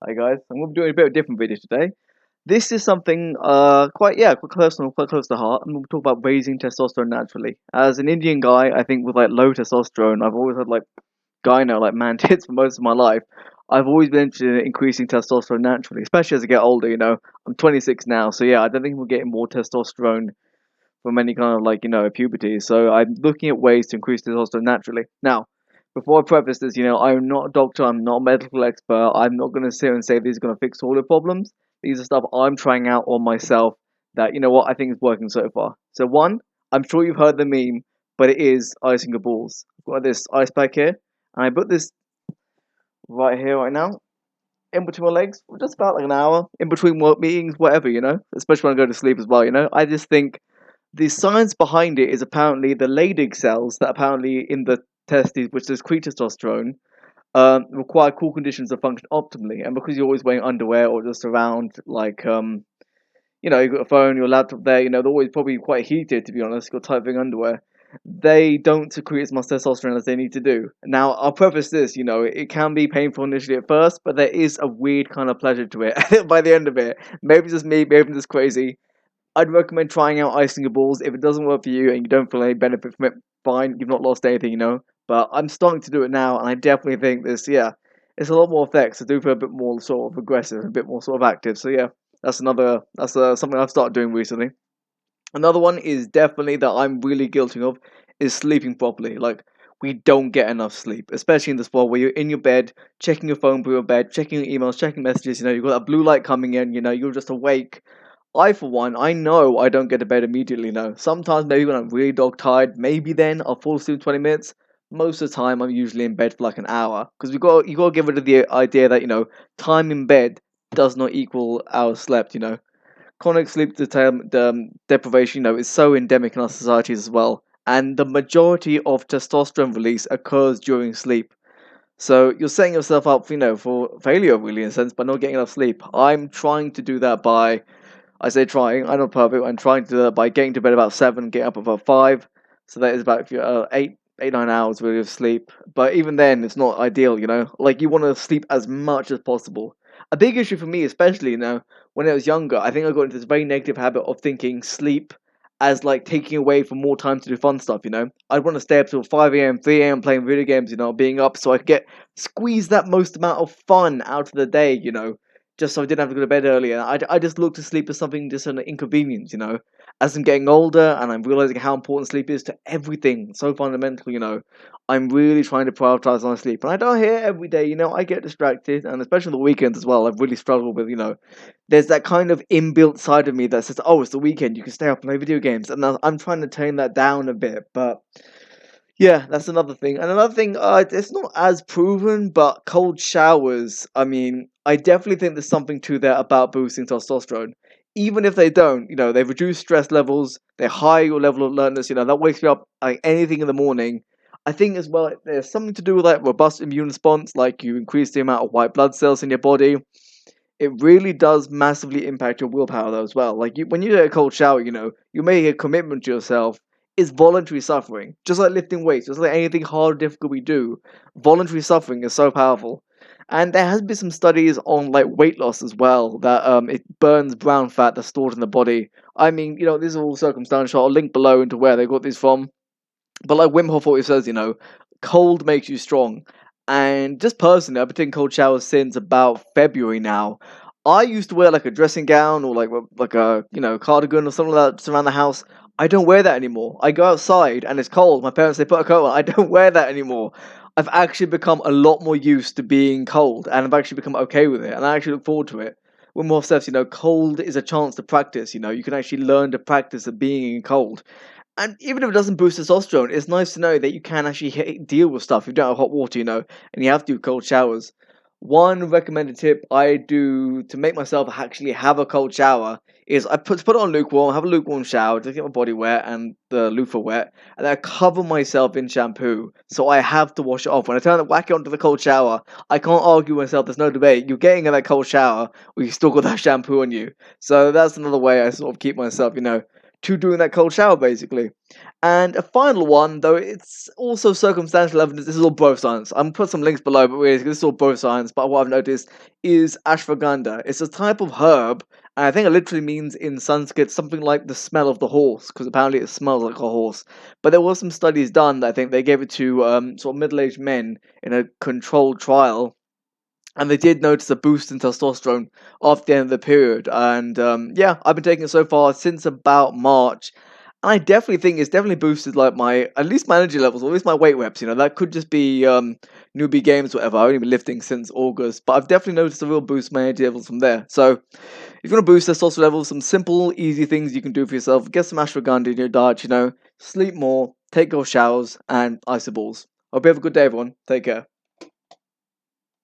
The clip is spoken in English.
Hi guys, I'm going to be doing a bit of a different video today. This is something quite personal, quite close to heart. I'm going to talk about raising testosterone naturally. As an Indian guy, I think with like low testosterone, I've always had like gyno, like man tits for most of my life. I've always been interested in increasing testosterone naturally, especially as I get older. I'm 26 now, so yeah, I don't think we're getting more testosterone from any kind of puberty. So I'm looking at ways to increase testosterone naturally. Now, before I preface this, I'm not a doctor, I'm not a medical expert. I'm not going to sit and say these are going to fix all your problems. These are stuff I'm trying out on myself that I think is working so far. So one, I'm sure you've heard the meme, but it is icing your balls. I've got this ice pack here, and I put this right here right now in between my legs for just about like an hour in between work meetings, whatever, especially when I go to sleep as well. I just think the science behind it is apparently the Leydig cells that apparently in the testes, which secrete testosterone, require cool conditions to function optimally. And because you're always wearing underwear or just around, you've got a phone, your laptop there, they're always probably quite heated, to be honest, you've got tight fitting underwear. They don't secrete as much testosterone as they need to do. Now, I'll preface this, it can be painful initially at first, but there is a weird kind of pleasure to it by the end of it. Maybe it's just me, maybe I'm just crazy. I'd recommend trying out icing your balls. If it doesn't work for you and you don't feel any benefit from it, fine. You've not lost anything. But I'm starting to do it now, and I definitely think it's a lot more effects to do for a bit more sort of aggressive, a bit more sort of active. So yeah, that's something I've started doing recently. Another one is definitely that I'm really guilty of is sleeping properly. Like we don't get enough sleep, especially in this world where you're in your bed, checking your phone through your bed, checking your emails, checking messages. You've got that blue light coming in. You're just awake. I, for one, I know I don't get to bed immediately. No, sometimes maybe when I'm really dog tired, maybe then I'll fall asleep in 20 minutes. Most of the time, I'm usually in bed for like an hour because you got to get rid of the idea that time in bed does not equal hours slept. Chronic sleep deprivation, is so endemic in our societies as well, and the majority of testosterone release occurs during sleep. So you're setting yourself up, for failure, really, in a sense, by not getting enough sleep. I'm trying to do that by I say trying. I'm not perfect. I'm trying to do that by getting to bed about 7, getting up about 5. So that is about if you're 8, 9 hours really of sleep. But even then, it's not ideal. Like you want to sleep as much as possible. A big issue for me, especially when I was younger, I think I got into this very negative habit of thinking sleep as like taking away from more time to do fun stuff. I'd want to stay up till 5 a.m., 3 a.m. playing video games. Being up so I could squeeze that most amount of fun out of the day. Just so I didn't have to go to bed earlier. I just look to sleep as something just an inconvenience. As I'm getting older and I'm realizing how important sleep is to everything, so fundamental, I'm really trying to prioritize my sleep. And I don't hear it every day, I get distracted, and especially on the weekends as well, I've really struggled with, there's that kind of inbuilt side of me that says, oh, it's the weekend, you can stay up and play video games. And I'm trying to tone that down a bit, but yeah, that's another thing. And another thing, it's not as proven, but cold showers. I mean, I definitely think there's something to that about boosting testosterone. Even if they don't, they reduce stress levels, they higher your level of alertness. That wakes me up like anything in the morning. I think as well, there's something to do with like robust immune response, like you increase the amount of white blood cells in your body. It really does massively impact your willpower though as well. Like when you get a cold shower, you make a commitment to yourself. Is voluntary suffering, just like lifting weights, just like anything hard or difficult we do. Voluntary suffering is so powerful, and there has been some studies on like weight loss as well that it burns brown fat that's stored in the body. I mean, this is all circumstantial. I'll link below into where they got these from. But like Wim Hof always says, cold makes you strong. And just personally, I've been taking cold showers since about February now. I used to wear like a dressing gown or like a cardigan or something like that around the house. I don't wear that anymore. I go outside and it's cold. My parents say put a coat on. I don't wear that anymore. I've actually become a lot more used to being cold, and I've actually become okay with it, and I actually look forward to it. Wim Hof says, cold is a chance to practice. You can actually learn to practice at being in cold. And even if it doesn't boost testosterone, it's nice to know that you can actually deal with stuff. If you don't have hot water, and you have to do cold showers. One recommended tip I do to make myself actually have a cold shower is I put it on lukewarm, have a lukewarm shower, just get my body wet and the loofah wet, and then I cover myself in shampoo, so I have to wash it off. When I turn the whack it onto the cold shower, I can't argue with myself. There's no debate. You're getting in that cold shower, or you still got that shampoo on you. So that's another way I sort of keep myself, to doing that cold shower, basically. And a final one, though it's also circumstantial evidence, this is all both science. I'm gonna put some links below, but really, this is all both science. But what I've noticed is ashwagandha. It's a type of herb, and I think it literally means in Sanskrit something like the smell of the horse, because apparently it smells like a horse. But there were some studies done that I think they gave it to sort of middle-aged men in a controlled trial, and they did notice a boost in testosterone after the end of the period. And yeah, I've been taking it so far since about March. And I definitely think it's definitely boosted like my at least my energy levels, or at least my weight reps. That could just be newbie games, whatever. I've only been lifting since August, but I've definitely noticed a real boost in my energy levels from there. So if you want to boost testosterone levels, some simple, easy things you can do for yourself: get some ashwagandha in your diet. Sleep more, take cold showers, and ice balls. Hope you have a good day, everyone. Take care.